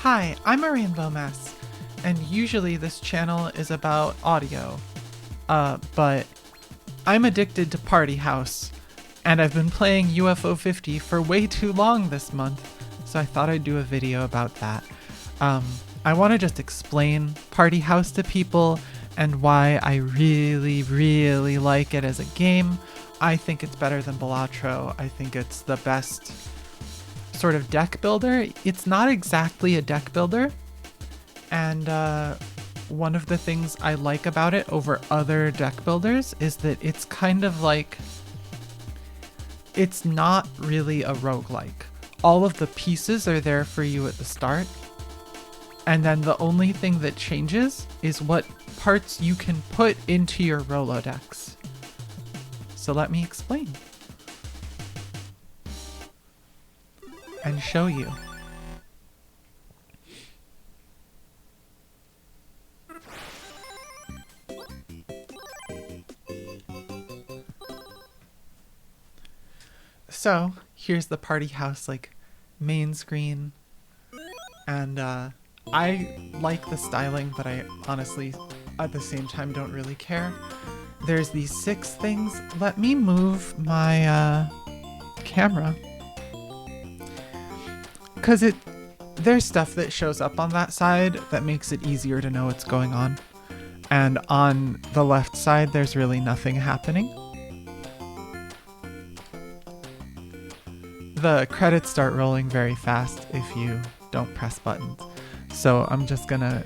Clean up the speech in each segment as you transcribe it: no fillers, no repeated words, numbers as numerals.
Hi, I'm a Rainbow Mess, and usually this channel is about audio, but I'm addicted to Party House, and I've been playing UFO 50 for way too long this month, so I thought I'd do a video about that. I want to just explain Party House to people and why I really like it as a game. I think it's better than Balatro. I think it's the best sort of deck builder. It's not exactly a deck builder, and one of the things I like about it over other deck builders is that it's kind of like, it's not really a roguelike. All of the pieces are there for you at the start, and then the only thing that changes is what parts you can put into your Rolodex. So let me explain and show you. So here's the Party House like main screen, and I like the styling, but I honestly at the same time don't really care. There's these 6 things. Let me move my camera, because there's stuff that shows up on that side that makes it easier to know what's going on, and on the left side there's really nothing happening. The credits start rolling very fast if you don't press buttons. So I'm just gonna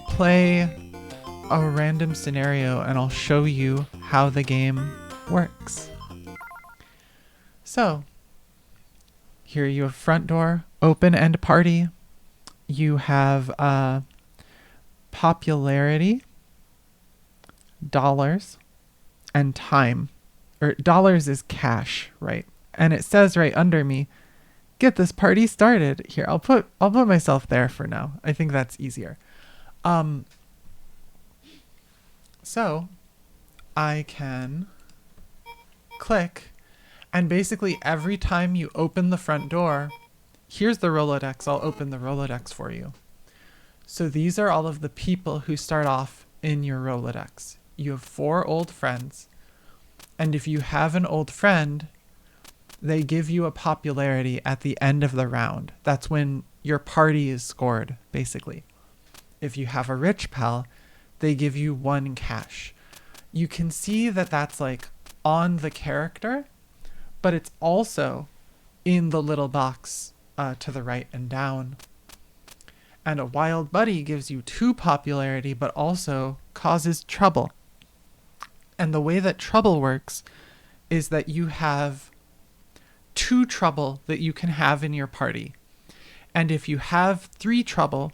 play a random scenario and I'll show you how the game works. So here you have front door, open end party. You have popularity, dollars, and time. Or dollars is cash, right? And it says right under me, get this party started. Here, I'll put myself there for now. I think that's easier. So I can click, and basically every time you open the front door, here's the Rolodex. I'll open the Rolodex for you. So these are all of the people who start off in your Rolodex. You have 4 old friends, and if you have an old friend, they give you a popularity at the end of the round. That's when your party is scored, basically. If you have a rich pal, they give you 1 cash. You can see that that's like on the character, but it's also in the little box to the right and down. And a wild buddy gives you 2 popularity, but also causes trouble. And the way that trouble works is that you have 2 trouble that you can have in your party. And if you have 3 trouble,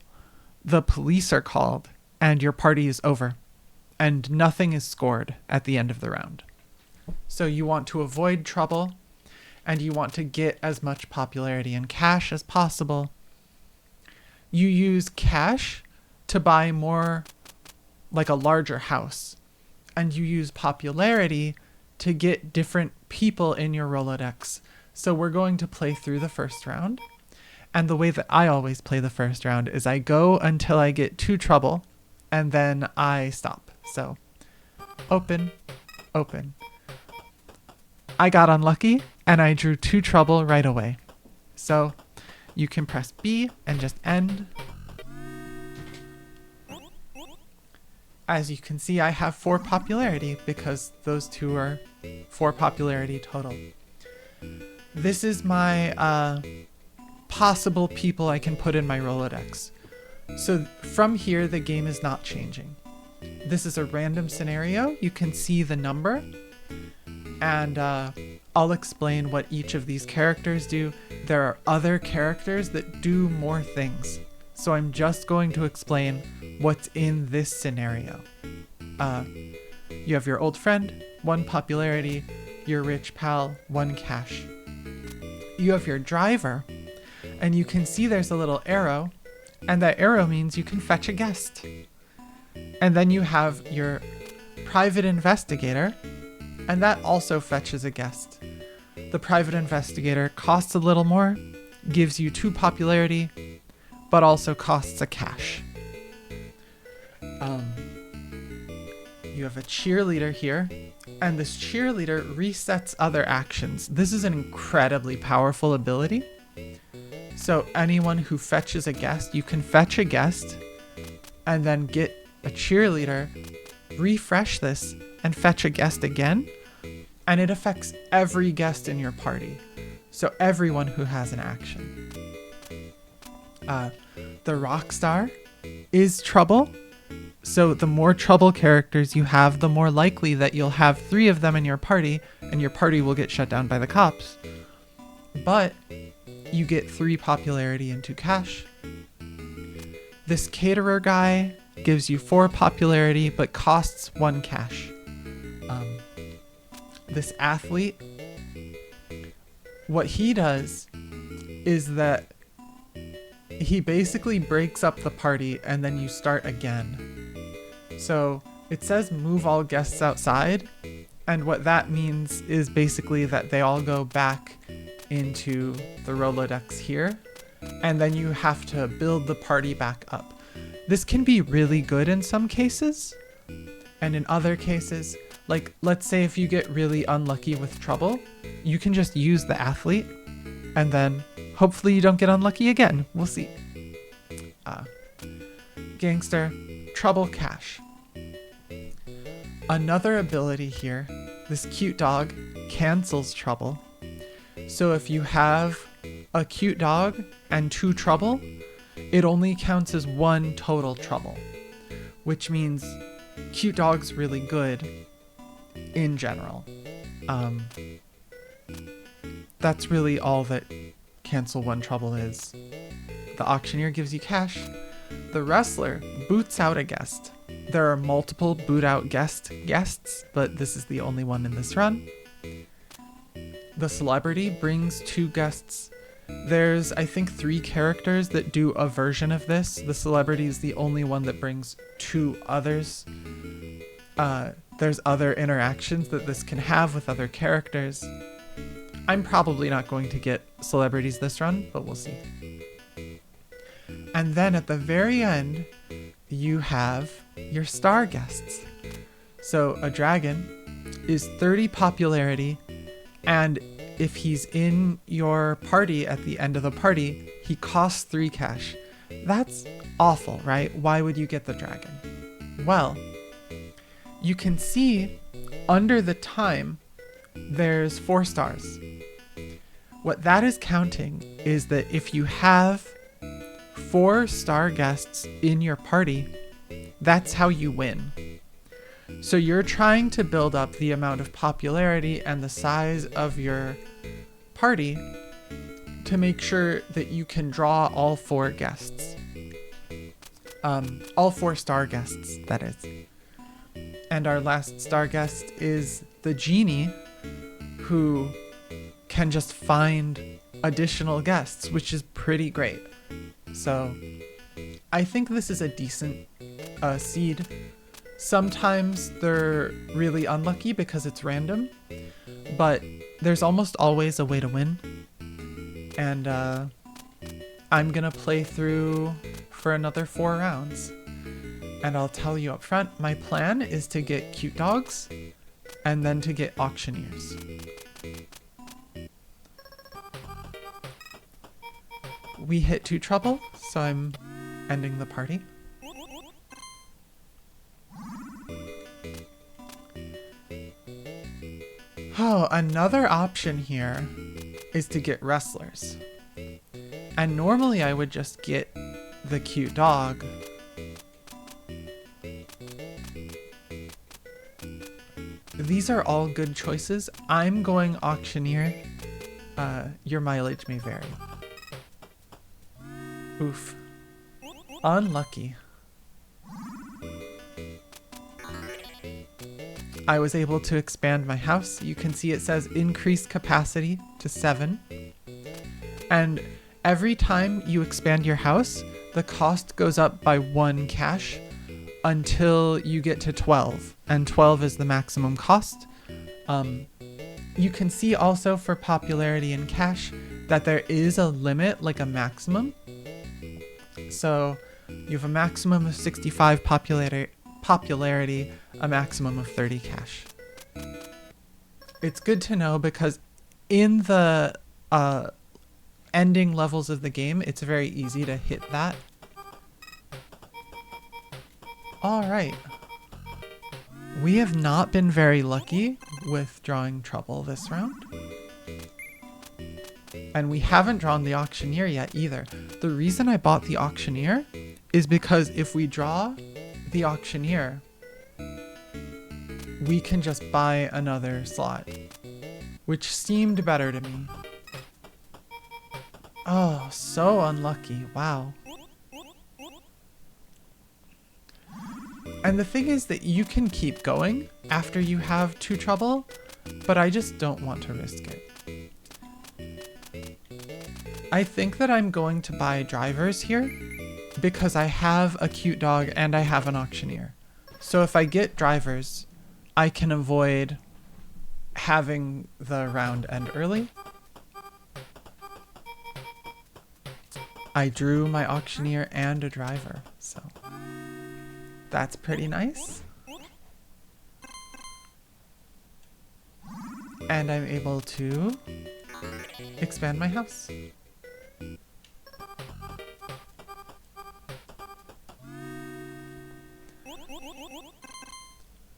the police are called and your party is over and nothing is scored at the end of the round. So you want to avoid trouble and you want to get as much popularity and cash as possible. You use cash to buy more, like a larger house, and you use popularity to get different people in your Rolodex. So we're going to play through the first round. And the way that I always play the first round is I go until I get 2 trouble, and then I stop. So open, open. I got unlucky, and I drew 2 trouble right away. So you can press B and just end. As you can see, I have 4 popularity because those 2 are 4 popularity total. This is my possible people I can put in my Rolodex. So from here, the game is not changing. This is a random scenario. You can see the number, and I'll explain what each of these characters do. There are other characters that do more things. So I'm just going to explain what's in this scenario. You have your old friend, 1 popularity, your rich pal, 1 cash. You have your driver, and you can see there's a little arrow, and that arrow means you can fetch a guest. And then you have your private investigator, and that also fetches a guest. The private investigator costs a little more, gives you 2 popularity, but also costs a cash. You have a cheerleader here, and this cheerleader resets other actions. This is an incredibly powerful ability. So anyone who fetches a guest, you can fetch a guest and then get a cheerleader, refresh this, and fetch a guest again. And it affects every guest in your party. So everyone who has an action. The rock star is trouble. So the more trouble characters you have, the more likely that you'll have 3 of them in your party, and your party will get shut down by the cops. But you get 3 popularity and 2 cash. This caterer guy gives you 4 popularity, but costs 1 cash. This athlete, what he does is that he basically breaks up the party and then you start again. So it says move all guests outside, and what that means is basically that they all go back into the Rolodex here, and then you have to build the party back up. This can be really good in some cases, and in other cases, like let's say if you get really unlucky with trouble, you can just use the athlete, and then hopefully you don't get unlucky again. We'll see. Gangster, trouble, cash. Another ability here, this cute dog cancels trouble. So if you have a cute dog and 2 trouble, it only counts as 1 total trouble, which means cute dog's really good in general. That's really all that cancel 1 trouble is. The auctioneer gives you cash. The wrestler boots out a guest. There are multiple boot out guests, but this is the only one in this run. The celebrity brings 2 guests. There's, I think, 3 characters that do a version of this. The celebrity is the only one that brings 2 others. There's other interactions that this can have with other characters. I'm probably not going to get celebrities this run, but we'll see. And then at the very end, you have your star guests. So a dragon is 30 popularity, and if he's in your party at the end of the party, he costs 3 cash. That's awful, right? Why would you get the dragon? Well, you can see under the time, there's 4 stars. What that is counting is that if you have 4 star guests in your party, that's how you win. So you're trying to build up the amount of popularity and the size of your party to make sure that you can draw all 4 guests. All 4 star guests, that is. And our last star guest is the genie, who can just find additional guests, which is pretty great. So I think this is a decent seed. Sometimes they're really unlucky because it's random, but there's almost always a way to win. And I'm gonna play through for another 4 rounds. And I'll tell you up front, my plan is to get cute dogs and then to get auctioneers. We hit 2 trouble, so I'm ending the party. Oh, another option here is to get wrestlers. And normally I would just get the cute dog. These are all good choices. I'm going auctioneer. Your mileage may vary. Oof. Unlucky. I was able to expand my house. You can see it says increase capacity to 7. And every time you expand your house, the cost goes up by 1 cash until you get to 12. And 12 is the maximum cost. You can see also for popularity and cash that there is a limit, like a maximum. So you have a maximum of 65 popularity, a maximum of 30 cash. It's good to know because in the ending levels of the game, it's very easy to hit that. All right. We have not been very lucky with drawing trouble this round. And we haven't drawn the auctioneer yet either. The reason I bought the auctioneer is because if we draw the auctioneer, we can just buy another slot, which seemed better to me. Oh, so unlucky. Wow. And the thing is that you can keep going after you have 2 trouble, but I just don't want to risk it. I think that I'm going to buy drivers here because I have a cute dog and I have an auctioneer. So if I get drivers, I can avoid having the round end early. I drew my auctioneer and a driver, so that's pretty nice. And I'm able to expand my house.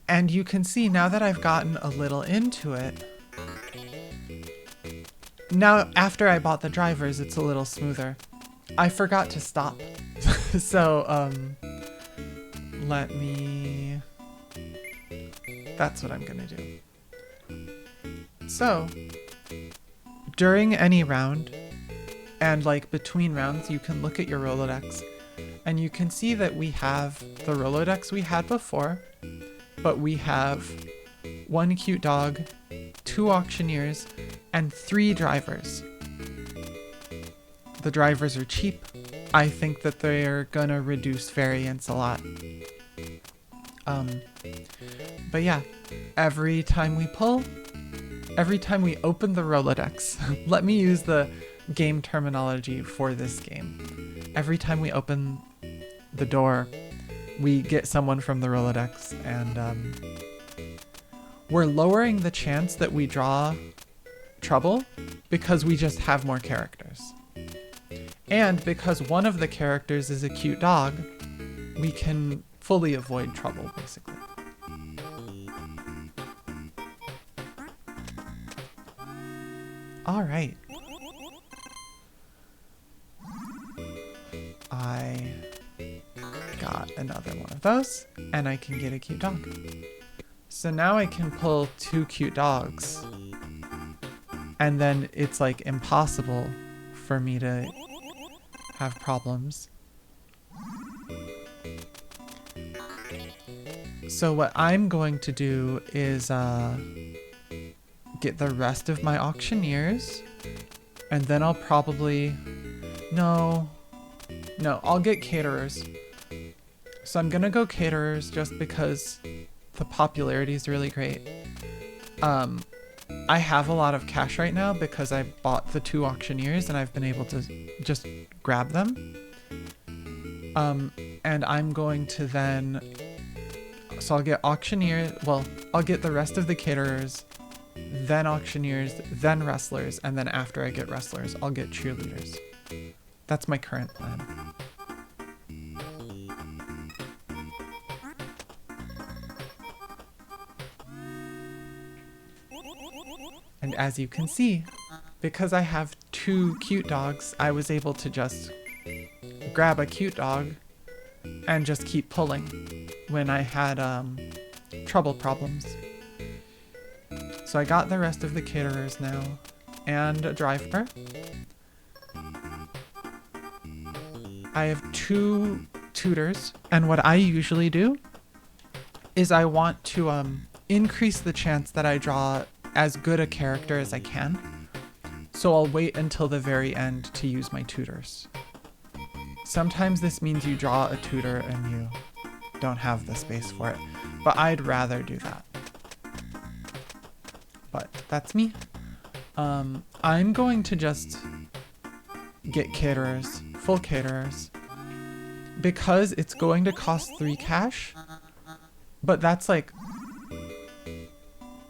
And you can see now that I've gotten a little into it, now after I bought the drivers, it's a little smoother. I forgot to stop. So, let me, that's what I'm gonna do. So, during any round, and like between rounds, you can look at your Rolodex, and you can see that we have the Rolodex we had before, but we have 1 cute dog, 2 auctioneers, and 3 drivers. The drivers are cheap. I think that they're gonna reduce variance a lot. But yeah, every time we pull, every time we open the Rolodex, let me use the game terminology for this game. Every time we open the door, we get someone from the Rolodex, and we're lowering the chance that we draw trouble because we just have more characters. And because one of the characters is a cute dog, we can fully avoid trouble, basically. All right. I got another one of those, and I can get a cute dog. So now I can pull 2 cute dogs, and then it's like impossible for me to have problems. So what I'm going to do is get the rest of my auctioneers, and then I'll probably, no, I'll get caterers. So I'm gonna go caterers just because the popularity is really great. I have a lot of cash right now because I bought the 2 auctioneers and I've been able to just grab them. And I'm going to then, so I'll get auctioneer, well, I'll get the rest of the caterers, then auctioneers, then wrestlers, and then after I get wrestlers, I'll get cheerleaders. That's my current plan. And as you can see, because I have 2 cute dogs, I was able to just grab a cute dog and just keep pulling when I had trouble problems. So I got the rest of the caterers now and a driver. I have 2 tutors, and what I usually do is I want to increase the chance that I draw as good a character as I can. So I'll wait until the very end to use my tutors. Sometimes this means you draw a tutor and you don't have the space for it, but I'd rather do that. But that's me. I'm going to just get caterers, full caterers, because it's going to cost 3 cash, but that's like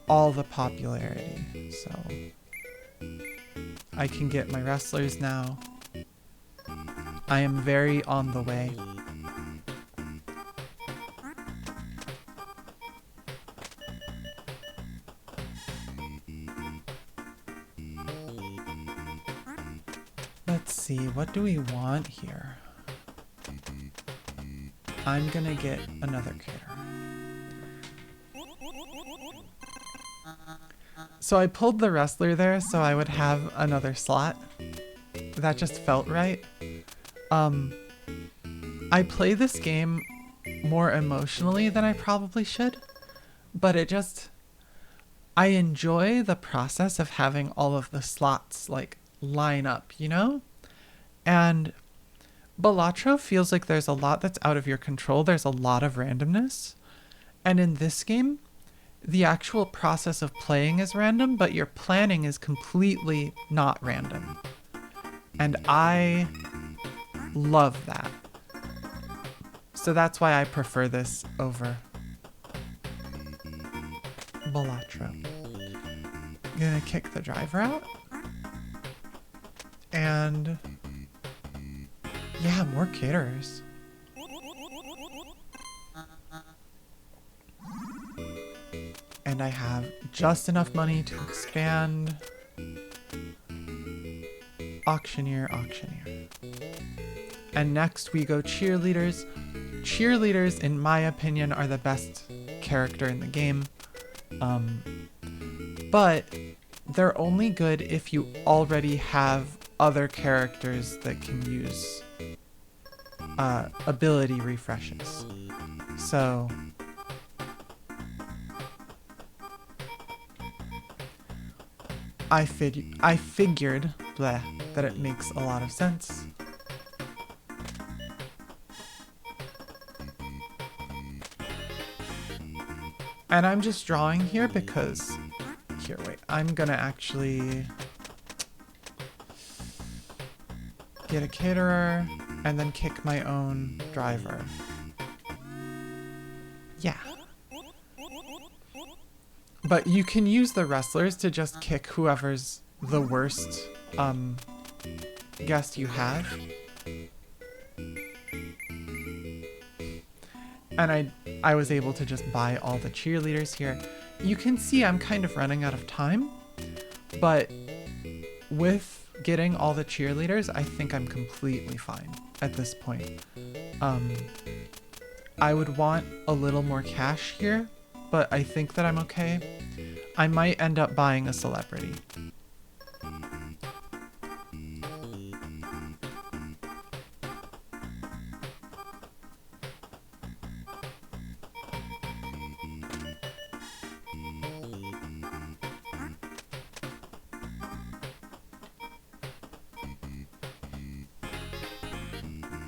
all the popularity. So I can get my wrestlers now. I am very on the way. Let's see, what do we want here? I'm gonna get another caterer. So I pulled the wrestler there so I would have another slot. That just felt right. I play this game more emotionally than I probably should, but I enjoy the process of having all of the slots like line up, you know? And Balatro feels like there's a lot that's out of your control. There's a lot of randomness. And in this game, the actual process of playing is random, but your planning is completely not random. And I love that. So that's why I prefer this over Balatro. I'm gonna kick the driver out. And yeah, more caterers. And I have just enough money to expand. Auctioneer, auctioneer. And next we go cheerleaders. Cheerleaders, in my opinion, are the best character in the game. But they're only good if you already have other characters that can use ability refreshes. So I figured that it makes a lot of sense. And I'm just drawing here because, here, wait, I'm gonna actually get a caterer and then kick my own driver. Yeah. But you can use the wrestlers to just kick whoever's the worst guest you have. And I was able to just buy all the cheerleaders here. You can see I'm kind of running out of time, but with getting all the cheerleaders, I think I'm completely fine at this point. I would want a little more cash here, but I think that I'm okay. I might end up buying a celebrity.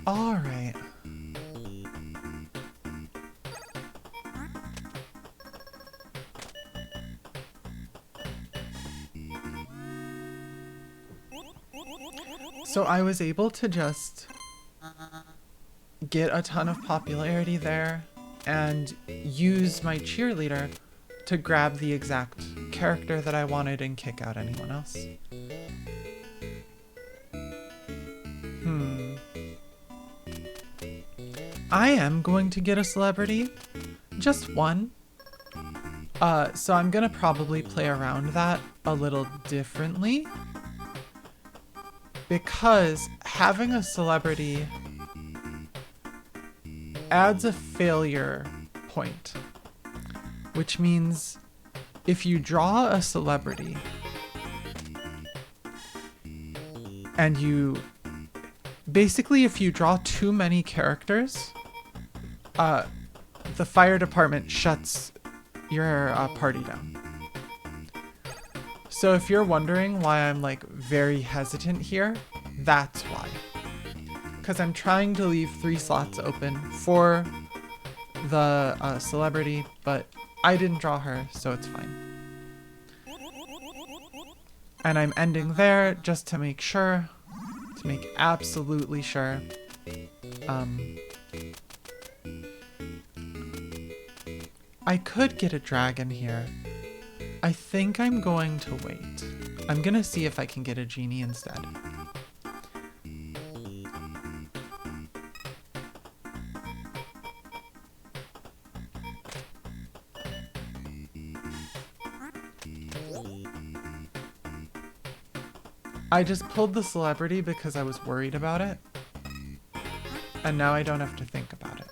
All right. So I was able to just get a ton of popularity there and use my cheerleader to grab the exact character that I wanted and kick out anyone else. I am going to get a celebrity, just one. So I'm gonna probably play around that a little differently, because having a celebrity adds a failure point, which means if you draw a celebrity and if you draw too many characters, the fire department shuts your party down. So if you're wondering why I'm like very hesitant here, that's why. Because I'm trying to leave 3 slots open for the celebrity, but I didn't draw her, so it's fine. And I'm ending there just to make sure, to make absolutely sure. I could get a dragon here. I think I'm going to wait. I'm gonna see if I can get a genie instead. I just pulled the celebrity because I was worried about it. And now I don't have to think about it.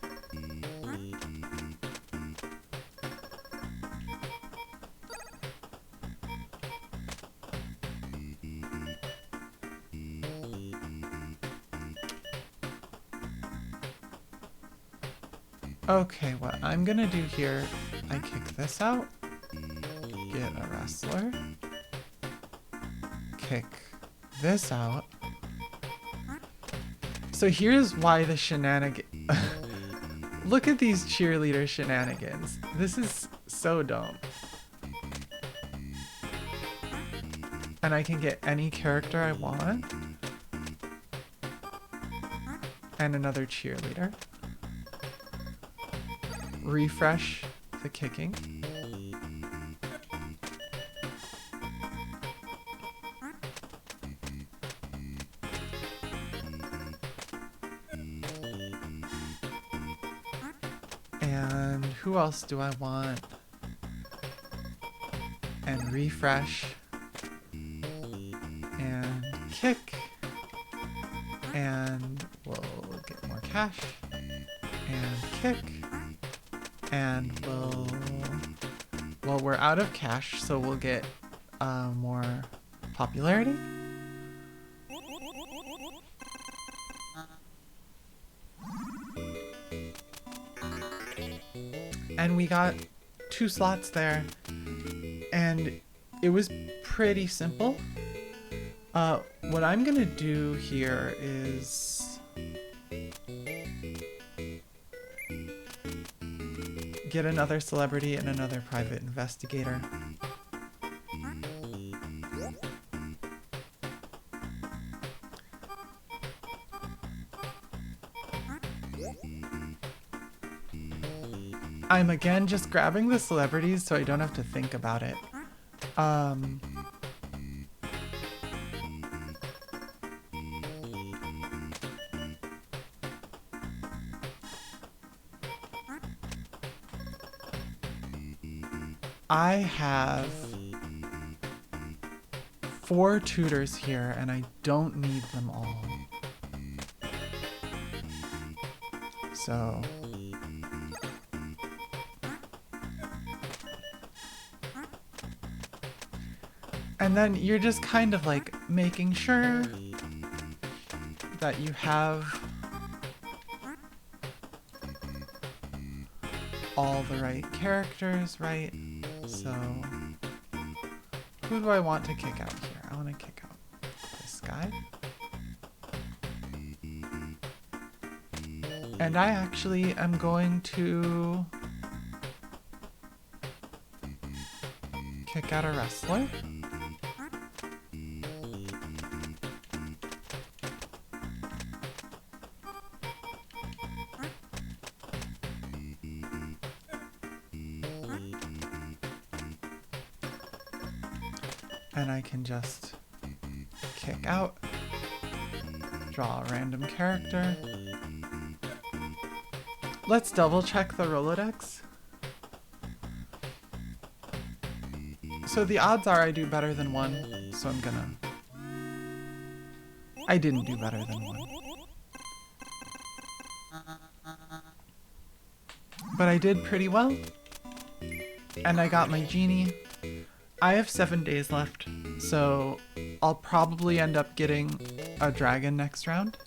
Okay, what I'm gonna do here, I kick this out, get a wrestler, kick this out. So here's why the shenanigan. Look at these cheerleader shenanigans. This is so dumb. And I can get any character I want. And another cheerleader. Refresh the kicking. And who else do I want? And refresh. And kick. And we'll get more cash. And kick. And well, we're out of cash, so we'll get more popularity. And we got 2 slots there, and it was pretty simple. What I'm gonna do here is get another celebrity and another private investigator. I'm again just grabbing the celebrities so I don't have to think about it. I have 4 tutors here and I don't need them all. So and then you're just kind of like making sure that you have all the right characters, right? So who do I want to kick out here? I want to kick out this guy. And I actually am going to kick out a wrestler. And I can just kick out, draw a random character. Let's double check the Rolodex. So the odds are I do better than 1, so I'm gonna... I didn't do better than 1. But I did pretty well. And I got my genie. I have 7 days left, so I'll probably end up getting a dragon next round.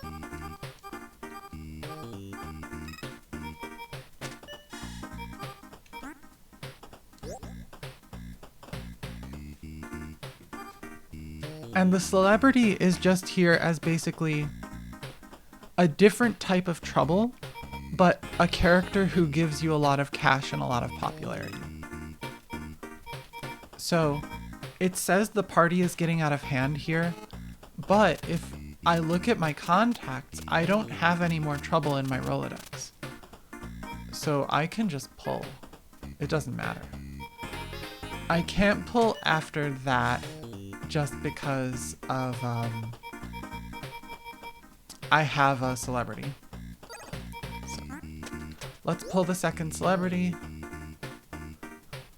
And the celebrity is just here as basically a different type of trouble, but a character who gives you a lot of cash and a lot of popularity. So it says the party is getting out of hand here, but if I look at my contacts, I don't have any more trouble in my Rolodex. So I can just pull. It doesn't matter. I can't pull after that just because of, I have a celebrity. So let's pull the second celebrity.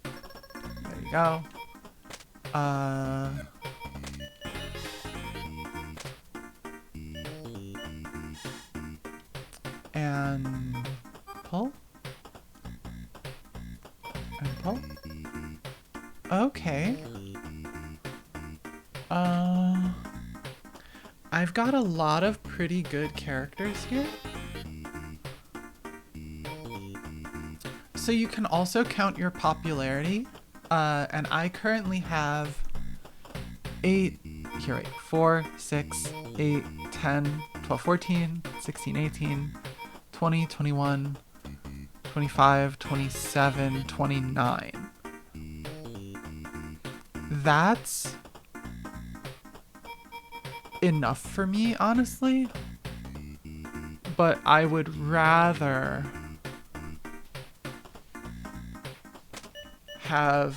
There you go. And pull. And pull. Okay. I've got a lot of pretty good characters here. So you can also count your popularity. And I currently have 4, 6, 8, 10, 12, 14, 16, 18, 20, 21, 25, 27, 29. That's enough for me, honestly. But I would rather have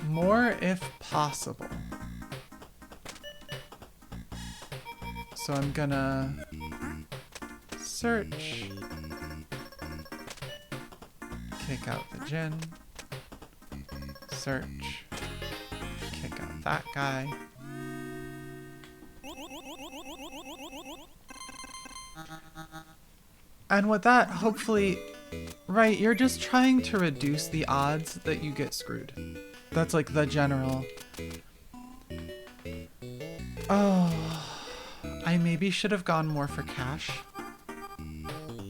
more if possible. So I'm gonna search, kick out the Jinn, search, kick out that guy. And with that, hopefully, right, you're just trying to reduce the odds that you get screwed. That's like the general. Oh, I maybe should have gone more for cash,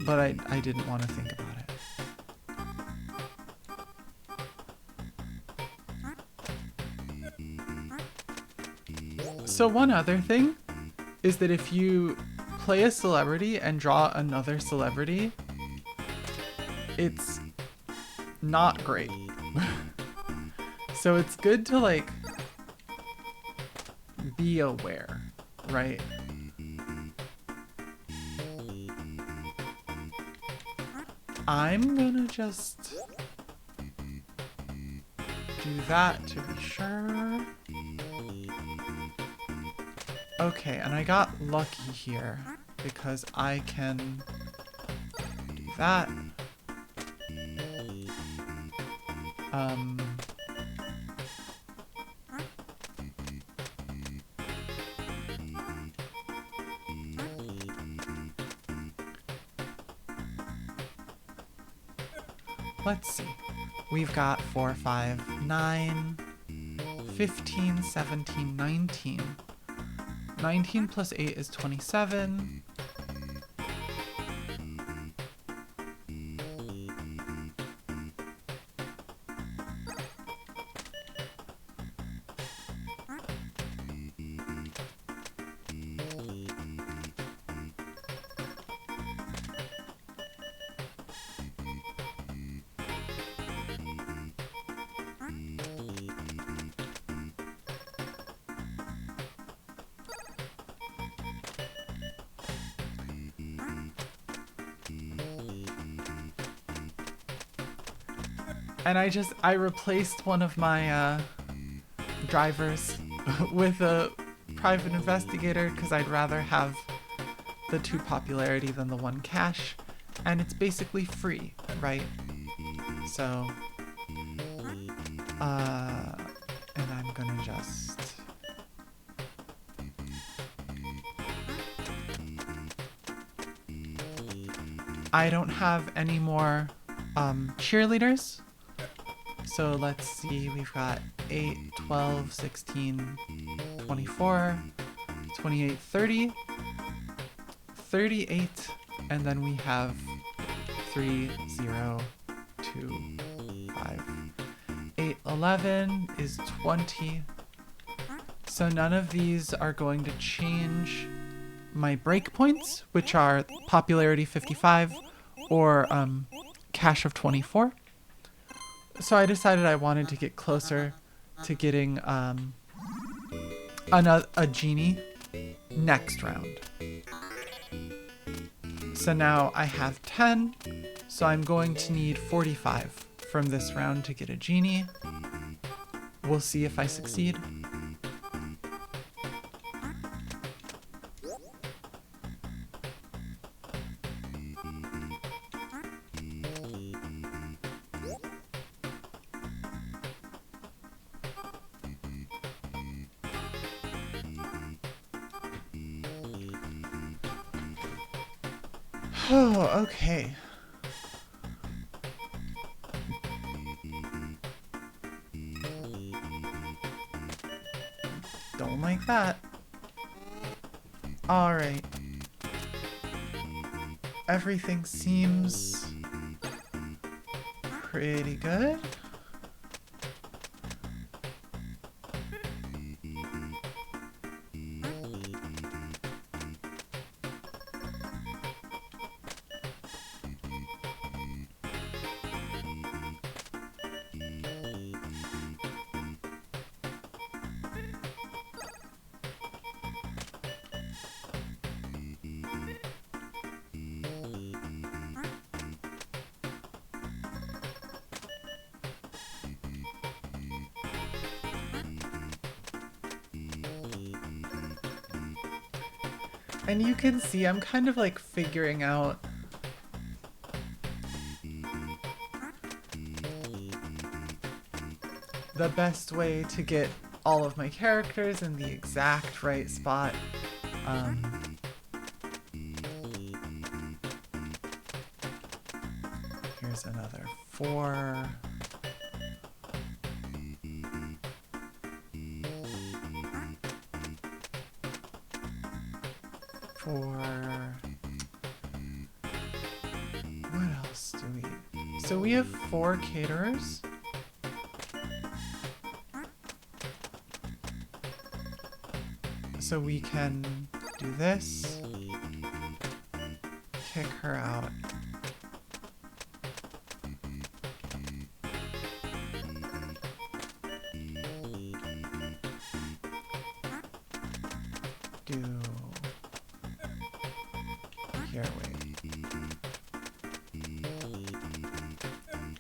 but I didn't want to think about it. So one other thing is that if you play a celebrity and draw another celebrity, it's not great. So it's good to like be aware, right? I'm gonna just do that to be sure. Okay, and I got lucky here because I can do that. Let's see. We've got 4, 5, 9, 15, 17, 19. 19 plus 8 is 27. And I replaced one of my drivers with a private investigator because I'd rather have the 2 popularity than the 1 cash. And it's basically free, right? So, and I'm gonna just... I don't have any more cheerleaders. So let's see, we've got 8, 12, 16, 24, 28, 30, 38, and then we have 3, 0, 2, 5, 8, 11 is 20. So none of these are going to change my breakpoints, which are popularity 55 or cash of 24. So I decided I wanted to get closer to getting a genie next round. So now I have 10, so I'm going to need 45 from this round to get a genie. We'll see if I succeed. Oh, okay. Don't like that. All right. Everything seems pretty good. And you can see I'm kind of like figuring out the best way to get all of my characters in the exact right spot. Here's another 4. What else do we... So we have 4 caterers. So we can do this. Kick her out. Here, wait.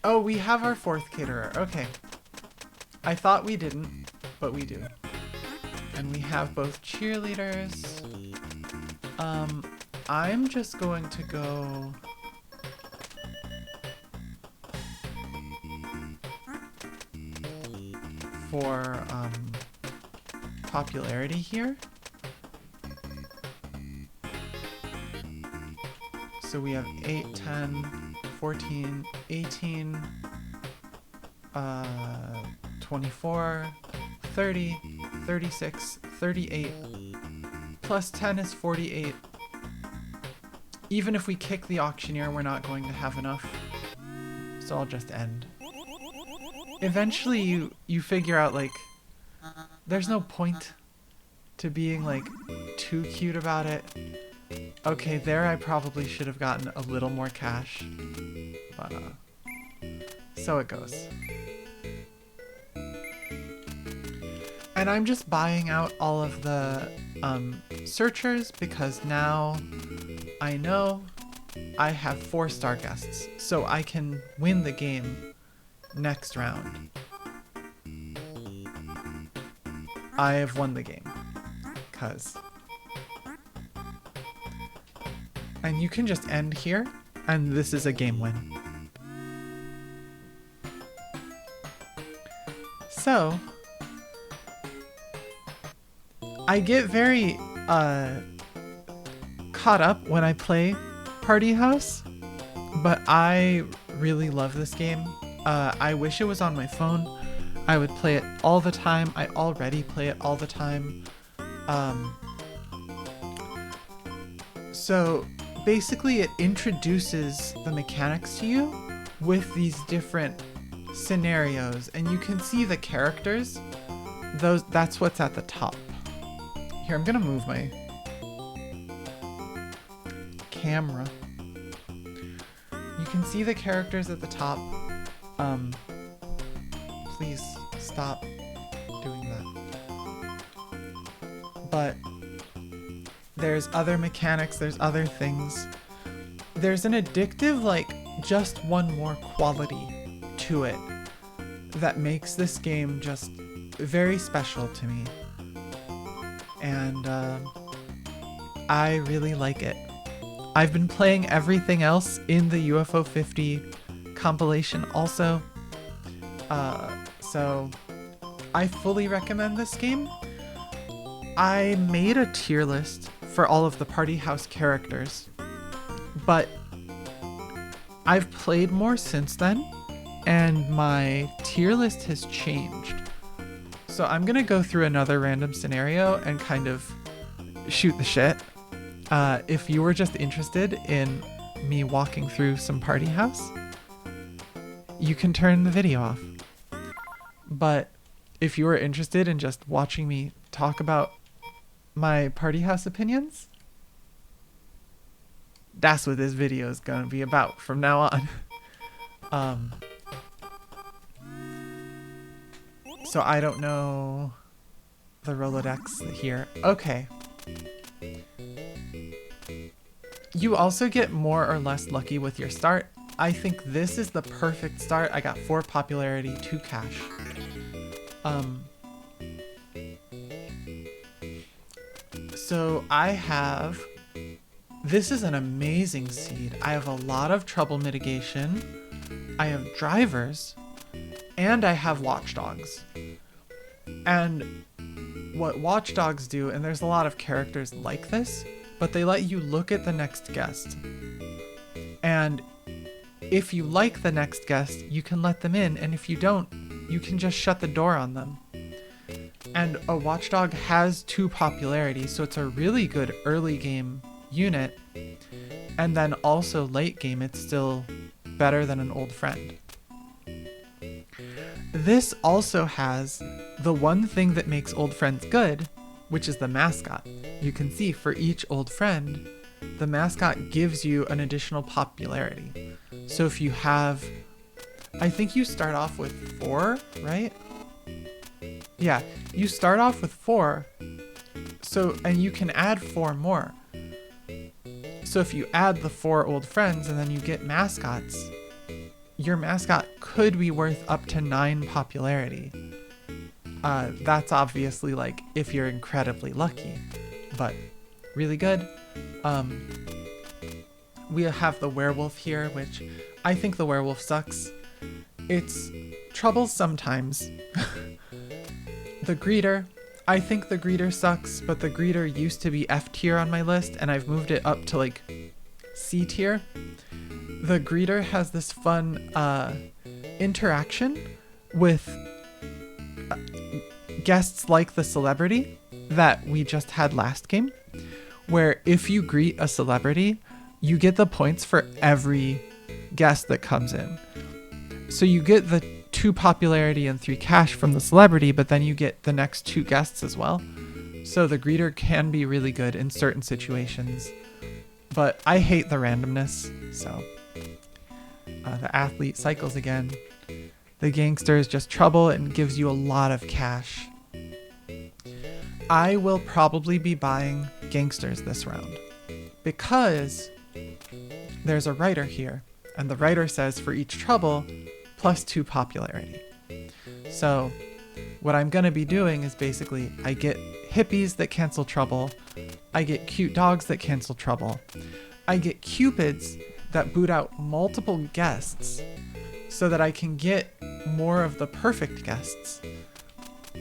Oh, we have our 4th caterer. Okay. I thought we didn't, but we do. And we have both cheerleaders. I'm just going to go... for, popularity here. So we have 8, 10, 14, 18, 24, 30, 36, 38. Plus 10 is 48. Even if we kick the auctioneer, we're not going to have enough. So I'll just end. Eventually you figure out, like, there's no point to being, like, too cute about it. Okay, there I probably should have gotten a little more cash. But, so it goes. And I'm just buying out all of the, searchers because now I know I have 4-star guests. So I can win the game next round. I have won the game. 'Cause... And you can just end here, and this is a game win. So, I get very caught up when I play Party House, but I really love this game. I wish it was on my phone. I would play it all the time. I already play it all the time. So basically it introduces the mechanics to you with these different scenarios, and you can see the characters. That's what's at the top. Here, I'm gonna move my camera. You can see the characters at the top. Please stop doing that. But there's other mechanics, there's other things. there's an addictive, like, just one more quality to it that makes this game just very special to me. And I really like it. I've been playing everything else in the UFO 50 compilation also. So I fully recommend this game. I made a tier list for all of the party house characters, but I've played more since then, and my tier list has changed. So I'm gonna go through another random scenario and kind of shoot the shit. If you were just interested in me walking through some party house, you can turn the video off. But if you were interested in just watching me talk about my party house opinions, that's what this video is gonna be about from now on. So I don't know the Rolodex here. Okay. You also get more or less lucky with your start. I think this is the perfect start. I got 4 popularity, 2 cash. So I have, this is an amazing seed. I have a lot of trouble mitigation. I have drivers, and I have watchdogs. And what watchdogs do, and there's a lot of characters like this, but they let you look at the next guest. And if you like the next guest, you can let them in, and if you don't, you can just shut the door on them. And a watchdog has 2 popularity, so it's a really good early game unit. And then also late game, it's still better than an old friend. This also has the one thing that makes old friends good, which is the mascot. You can see for each old friend, the mascot gives you an additional popularity. So if you have, I think you start off with 4, right? Yeah, you start off with 4. So, and you can add 4 more. So if you add the 4 old friends and then you get mascots, your mascot could be worth up to 9 popularity. That's obviously like if you're incredibly lucky, but really good. We have the werewolf here, which I think the werewolf sucks. It's trouble sometimes. The greeter, I think the greeter sucks, but the greeter used to be F tier on my list, and I've moved it up to like C tier. The greeter has this fun interaction with guests like the celebrity that we just had last game, where if you greet a celebrity, you get the points for every guest that comes in. So you get the 2 popularity and 3 cash from the celebrity, but then you get the next 2 guests as well. So the greeter can be really good in certain situations, but I hate the randomness. So the athlete cycles again. The gangster is just trouble and gives you a lot of cash. I will probably be buying gangsters this round because there's a writer here, and the writer says for each trouble, plus 2 popularity. So what I'm going to be doing is basically I get hippies that cancel trouble. I get cute dogs that cancel trouble. I get cupids that boot out multiple guests so that I can get more of the perfect guests.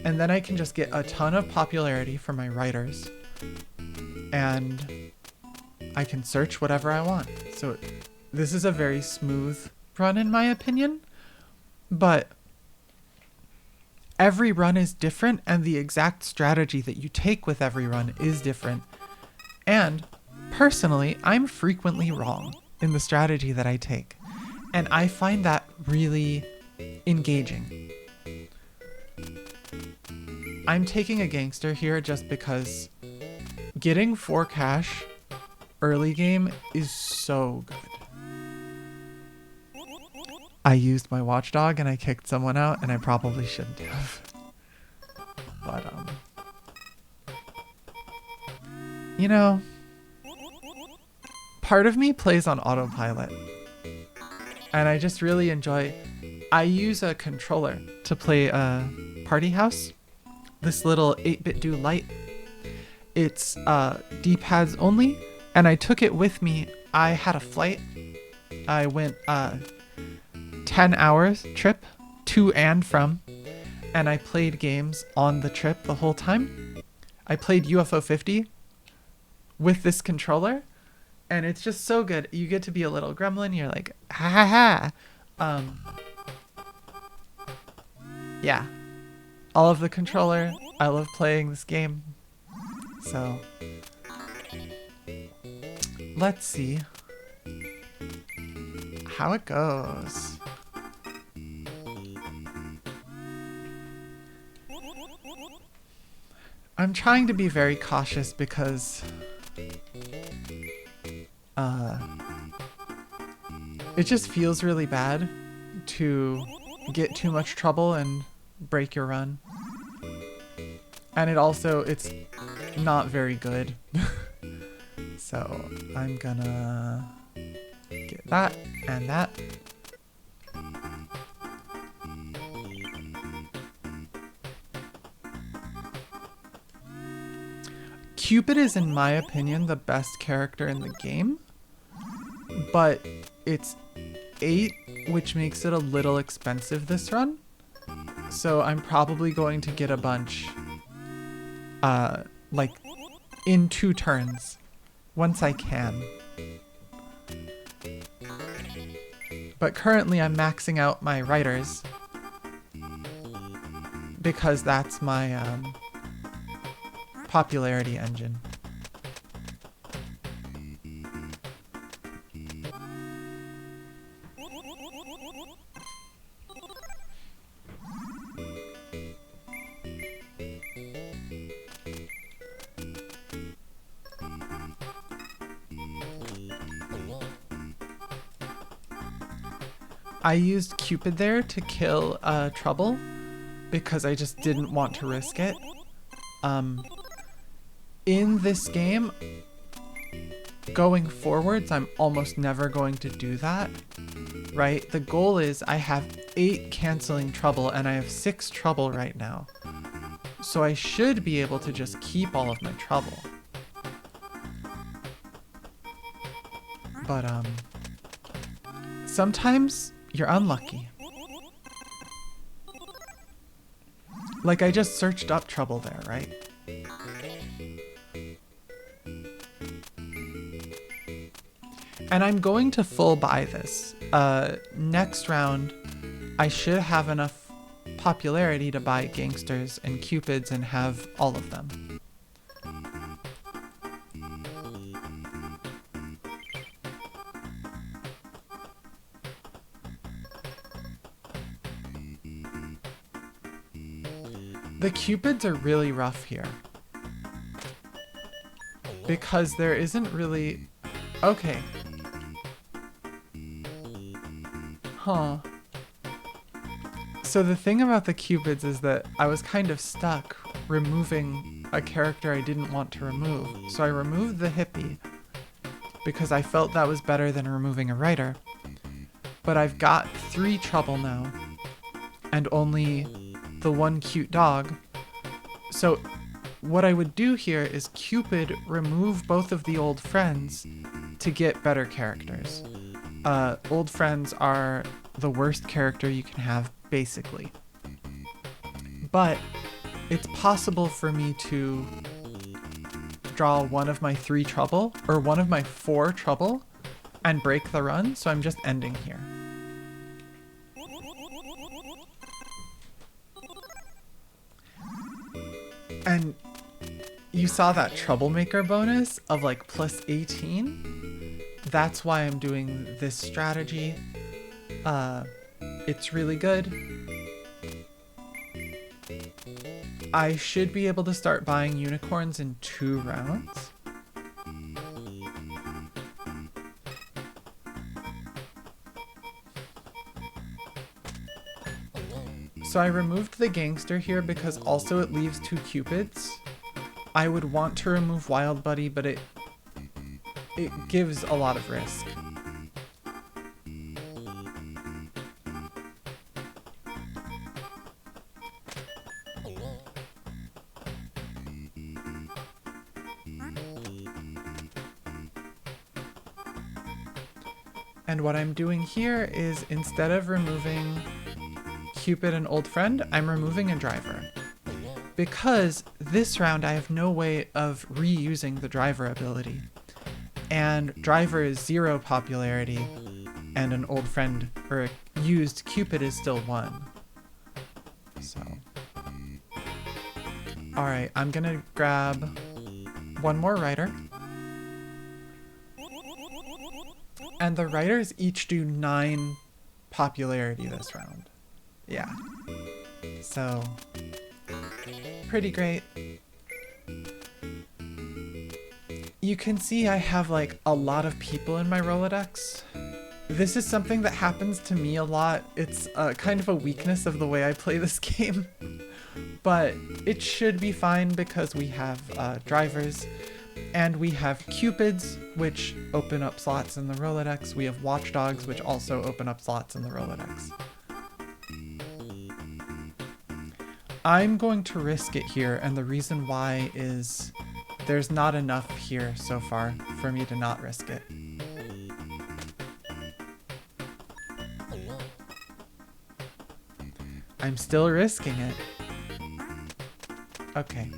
And then I can just get a ton of popularity for my writers. And I can search whatever I want. So this is a very smooth run in my opinion. But every run is different, and the exact strategy that you take with every run is different. And personally, I'm frequently wrong in the strategy that I take. And I find that really engaging. I'm taking a gangster here just because getting 4 cash early game is so good. I used my watchdog and I kicked someone out, and I probably shouldn't have. But, you know, part of me plays on autopilot. And I just really enjoy... I use a controller to play Party House. This little 8-bit do light. It's D-pads only. And I took it with me. I had a flight. I went 10 hours trip to and from. And I played games on the trip the whole time. I played UFO 50 with this controller. And it's just so good. You get to be a little gremlin. You're like, ha ha ha. Yeah. All of the controller. I love playing this game. So, let's see how it goes. I'm trying to be very cautious because it just feels really bad to get too much trouble and break your run. And it's not very good. So I'm gonna get that and that. Cupid is, in my opinion, the best character in the game, but it's 8, which makes it a little expensive this run. So I'm probably going to get a bunch, like in 2 turns, once I can. But currently I'm maxing out my writers because that's my popularity engine. I used Cupid there to kill Trouble because I just didn't want to risk it. In this game, going forwards, I'm almost never going to do that, right? The goal is I have 8 canceling Trouble and I have 6 Trouble right now. So I should be able to just keep all of my Trouble. But sometimes you're unlucky. Like I just searched up Trouble there, right? And I'm going to full buy this. Next round, I should have enough popularity to buy Gangsters and Cupids and have all of them. The Cupids are really rough here. Because there isn't really... Okay. Huh. So the thing about the Cupids is that I was kind of stuck removing a character I didn't want to remove. So I removed the hippie because I felt that was better than removing a writer. But I've got 3 Trouble now and only the 1 cute dog. So what I would do here is Cupid remove both of the old friends to get better characters. Old friends are the worst character you can have, basically. But it's possible for me to draw one of my 3 Trouble, or one of my 4 Trouble, and break the run, so I'm just ending here. And you saw that Troublemaker bonus of like plus 18? That's why I'm doing this strategy. It's really good. I should be able to start buying unicorns in 2 rounds. So I removed the Gangster here because also it leaves 2 Cupids. I would want to remove Wild Buddy, but it gives a lot of risk. And what I'm doing here is, instead of removing Cupid and Old Friend, I'm removing a driver. Because this round I have no way of reusing the driver ability. And driver is 0 popularity, and an Old Friend, or a used Cupid, is still 1. So. Alright, I'm gonna grab one more writer. And the writers each do 9 popularity this round. Yeah. So, pretty great. You can see I have like a lot of people in my Rolodex. This is something that happens to me a lot. It's kind of a weakness of the way I play this game. But it should be fine because we have drivers. And we have Cupids, which open up slots in the Rolodex. We have Watchdogs, which also open up slots in the Rolodex. I'm going to risk it here, and the reason why is there's not enough here so far for me to not risk it. I'm still risking it. Okay.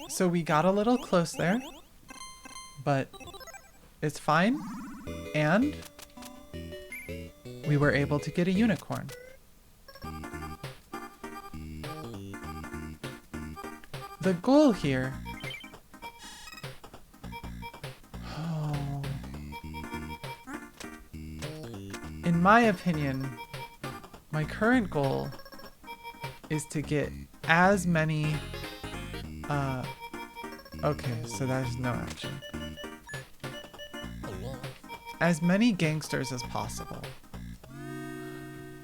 So we got a little close there, but it's fine, and we were able to get a unicorn. The goal here... Oh. In my opinion, my current goal is to get as many... Okay, so there's no action. As many gangsters as possible.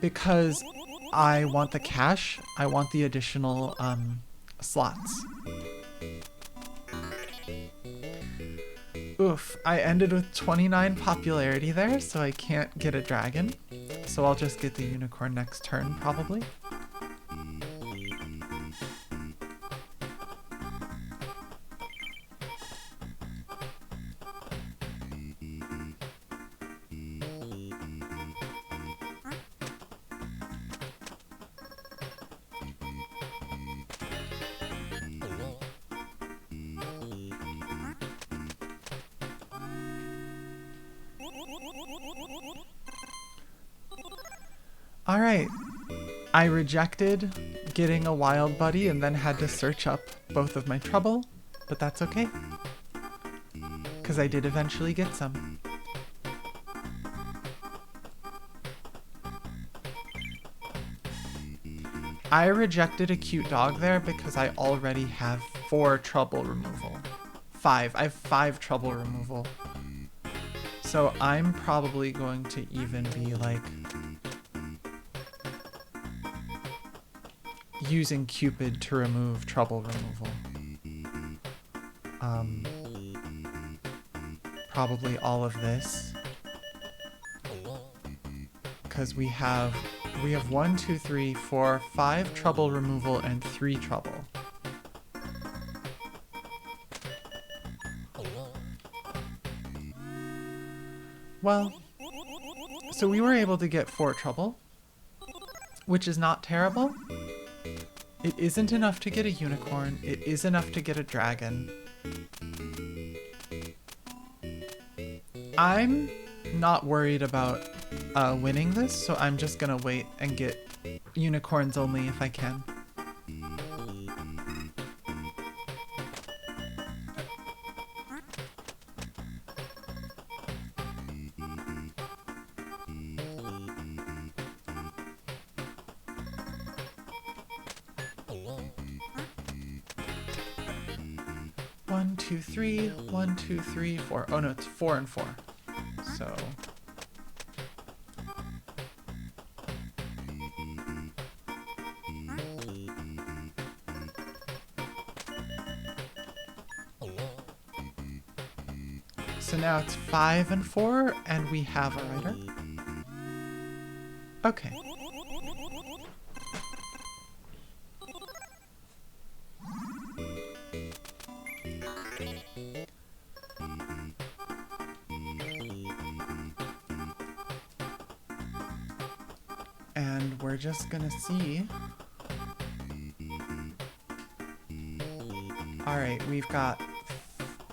Because I want the cash, I want the additional slots. Oof, I ended with 29 popularity there, so I can't get a dragon. So I'll just get the unicorn next turn, probably. Alright, I rejected getting a wild buddy and then had to search up both of my trouble, but that's okay. Because I did eventually get some. I rejected a cute dog there because I already have 4 trouble removal. 5. I have 5 trouble removal. So I'm probably going to even be like... using Cupid to remove trouble removal. Probably all of this. Because we have 1, 2, 3, 4, 5 trouble removal and 3 trouble. Well, so we were able to get 4 trouble, which is not terrible. It isn't enough to get a unicorn. It is enough to get a dragon. I'm not worried about winning this, so I'm just gonna wait and get unicorns only if I can. One, two, three. 1, 2, 3, 4. Oh no, it's 4 and 4. So So now it's 5 and 4, and we have a writer. Okay. And we're just gonna see. Alright, we've got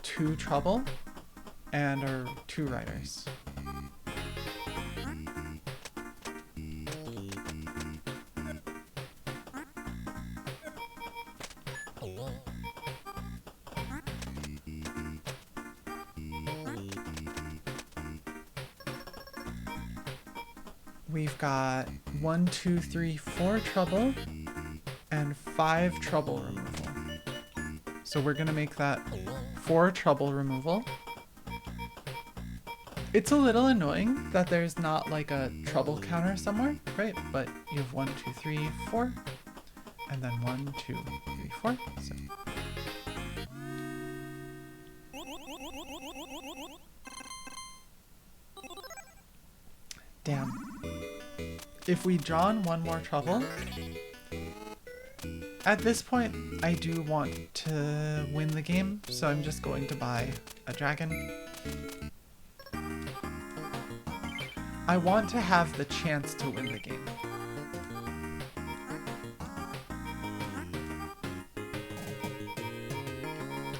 2 trouble and our 2 writers. We've got 1, 2, 3, 4 trouble and 5 trouble removal. So we're gonna make that 4 trouble removal. It's a little annoying that there's not like a trouble counter somewhere, right? But you have 1, 2, 3, 4, and then 1, 2, 3, 4. So. Damn. If we draw on 1 more trouble, at this point, I do want to win the game, so I'm just going to buy a dragon. I want to have the chance to win the game.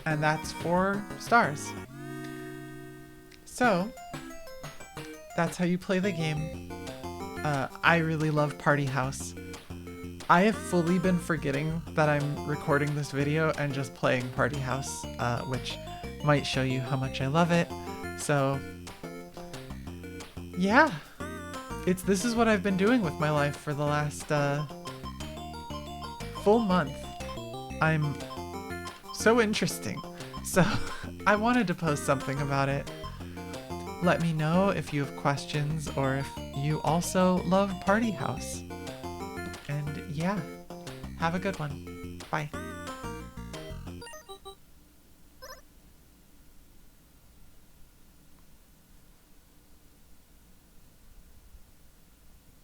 And that's 4 stars. So, that's how you play the game. I really love Party House. I have fully been forgetting that I'm recording this video and just playing Party House, which might show you how much I love it. So, yeah. This is what I've been doing with my life for the last full month. I'm so interesting. So, I wanted to post something about it. Let me know if you have questions or if you also love Party House. And yeah, have a good one. Bye.